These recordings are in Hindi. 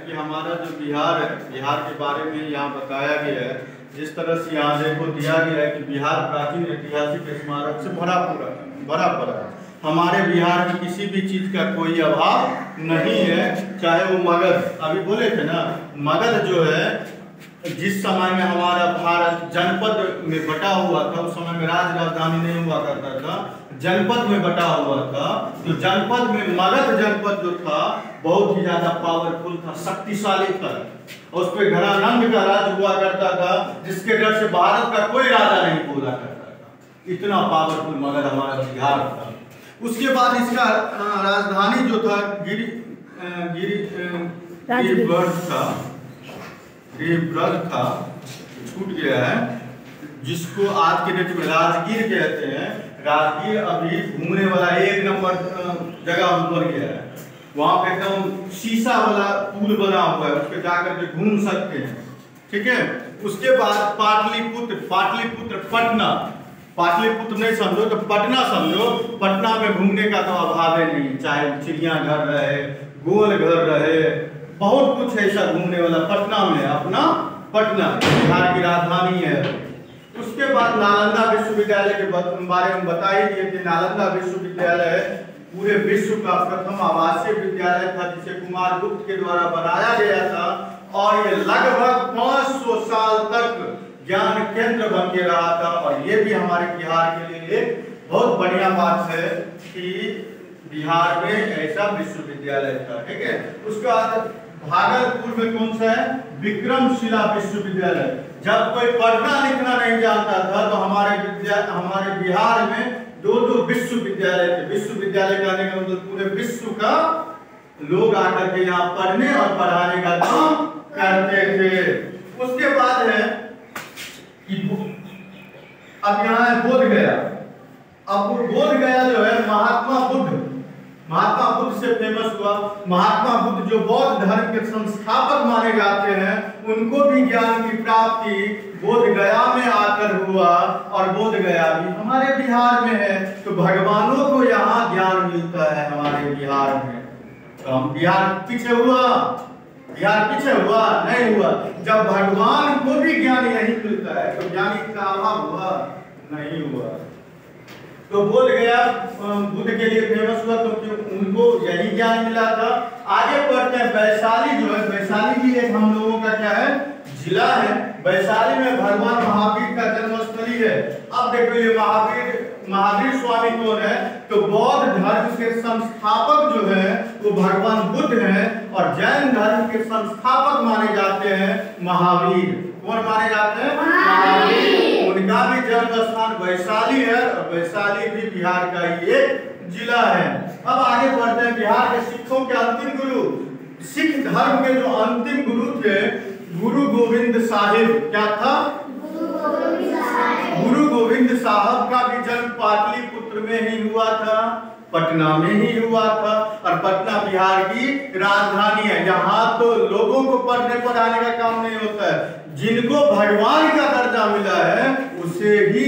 कि हमारा जो बिहार है, बिहार के बारे में यहाँ बताया गया है। जिस तरह से यहाँ देखो दिया गया है कि बिहार प्राचीन ऐतिहासिक स्मारक से भरा पड़ा है। हमारे बिहार में किसी भी चीज़ का कोई अभाव नहीं है, चाहे वो मगध, अभी बोले थे ना, मगध जो है जिस समय में हमारा भारत जनपद में बटा हुआ था, उस समय में राजधानी नहीं हुआ करता था, जनपद में बटा हुआ था। तो जनपद में मगध जनपद जो था बहुत ही ज्यादा पावरफुल था, शक्तिशाली था। उस पर घनानंद का राज हुआ करता था, जिसके डर से भारत का कोई राजा नहीं बोला करता था। इतना पावरफुल मगध हमारा बिहार था। उसके बाद इसका राजधानी जो था गिरिब्रज था, छूट गया है, जिसको आज के डेट में राजगीर कहते हैं। राजगीर अभी घूमने वाला एक नंबर जगह बन गया है। वहाँ पे एकदम शीशा वाला पुल बना हुआ है, उस पर जाकर के घूम सकते हैं। ठीक है। उसके बाद पाटलिपुत्र पटना, पाटलिपुत्र नहीं समझो तो पटना समझो। पटना में घूमने का तो अभाव है नहीं, चाहे चिड़ियाघर रहे, गोल घर रहे, बहुत कुछ ऐसा घूमने वाला पटना में। अपना पटना बिहार की राजधानी है। उसके बाद नालंदा विश्वविद्यालय के बारे में बता ही दिए कि नालंदा विश्वविद्यालय पूरे विश्व का प्रथम आवासीय विद्यालय था, जिसे कुमारगुप्त के द्वारा बनाया गया था। और ये लगभग 500 साल तक ज्ञान केंद्र बन के रहा था। और ये भी हमारे बिहार के लिए एक बहुत बढ़िया बात है कि बिहार में ऐसा विश्वविद्यालय था। ठीक है। उसके बाद भागलपुर में कौन सा है? विक्रमशिला विश्वविद्यालय। जब कोई पढ़ना लिखना नहीं जानता था तो हमारे बिहार में दो विश्वविद्यालय थे। विश्वविद्यालय कहने का मतलब पूरे विश्व का लोग आकर के यहाँ पढ़ने और पढ़ाने का काम करते थे। उसके बाद है कि अब यहाँ है बोधगया। अब बोधगया जो है महात्मा बुद्ध से फेमस हुआ। महात्मा बुद्ध जो बौद्ध धर्म के संस्थापक माने जाते हैं, उनको भी ज्ञान की प्राप्ति बोधगया में आकर हुआ। और बोधगया भी हमारे बिहार में है। तो भगवानों को यहाँ ज्ञान मिलता है हमारे बिहार में। तो हम बिहार पीछे हुआ नहीं हुआ। जब भगवान को भी ज्ञान यही मिलता है तो ज्ञानी का अभाव हुआ नहीं हुआ। तो बोधगया बुद्ध के लिए फेमस हुआ क्योंकि उनको यही ज्ञान मिला था। आगे पढ़ते हैं वैशाली जो है, वैशाली भी एक हम लोगों का क्या है? जिला है। वैशाली में भगवान महावीर का जन्मस्थली है। अब देखो ये महावीर स्वामी कौन है? तो बौद्ध धर्म के संस्थापक जो है वो भगवान बुद्ध हैं। और जैन धर्म के संस्थापक माने जाते हैं महावीर। कौन माने जाते हैं? महावीर। उनका भी जन्म स्थान वैशाली है। और वैशाली भी बिहार का ही एक जिला है। अब आगे बढ़ते हैं। बिहार के सिखों के अंतिम गुरु, सिख धर्म के जो अंतिम गुरु थे, गुरु गोविंद साहिब। क्या था? गुरु गोविंद साहब का भी जन्म पाटलिपुत्र में ही हुआ था, पटना में ही हुआ था। और पटना बिहार की राजधानी है। यहाँ तो लोगों को पढ़ने पढ़ाने का काम नहीं होता है। जिनको भगवान का दर्जा मिला है उसे ही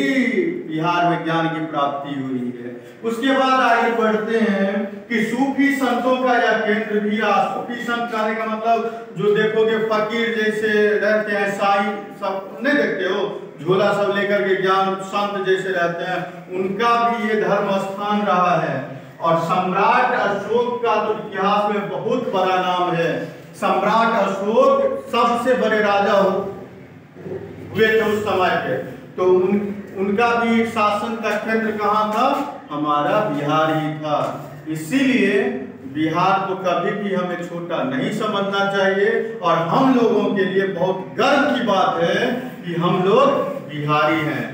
बिहार में ज्ञान की प्राप्ति हुई है। उसके बाद आगे बढ़ते हैं कि सूफी संतों का यह केंद्र भी रहा। सूफी संत कहने का मतलब जो देखोगे फकीर जैसे रहते हैं, साईं सब नहीं देखते हो, झोला सब लेकर के ज्ञान संत जैसे रहते हैं, उनका भी ये धर्म स्थान रहा है। और सम्राट अशोक का तो इतिहास में बहुत बड़ा नाम है। सम्राट अशोक सबसे बड़े राजा हुए थे उस समय के। तो उनका भी शासन का केंद्र कहाँ था? हमारा बिहार ही था। इसीलिए बिहार को कभी भी हमें छोटा नहीं समझना चाहिए। और हम लोगों के लिए बहुत गर्व की बात है कि हम लोग बिहारी हैं।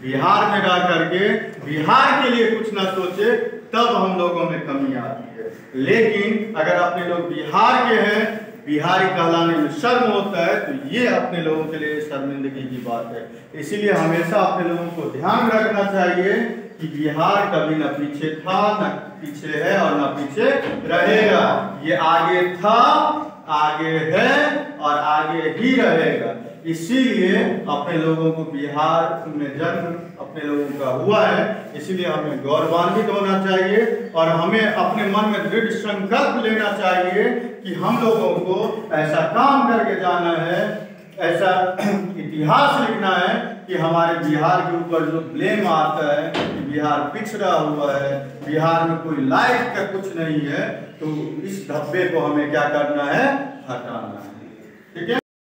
बिहार में रह करके बिहार के लिए कुछ ना सोचे तब हम लोगों में कमी आती है। लेकिन अगर अपने लोग बिहार के हैं, बिहारी कहलाने में शर्म होता है, तो ये अपने लोगों के लिए शर्मिंदगी की बात है। इसीलिए हमेशा अपने लोगों को ध्यान रखना चाहिए कि बिहार कभी न पीछे था, न पीछे है और न पीछे रहेगा। ये आगे था, आगे है और आगे ही रहेगा। इसीलिए अपने लोगों को बिहार में जन्म अपने लोगों का हुआ है, इसीलिए हमें गौरवान्वित होना चाहिए और हमें अपने मन में दृढ़ संकल्प लेना चाहिए कि हम लोगों को ऐसा काम करके जाना है, ऐसा इतिहास लिखना है कि हमारे बिहार के ऊपर जो ब्लेम आता है कि बिहार पिछड़ा हुआ है, बिहार में कोई लाइफ का कुछ नहीं है, तो इस धब्बे को हमें क्या करना है, हटाना है। ठीक है।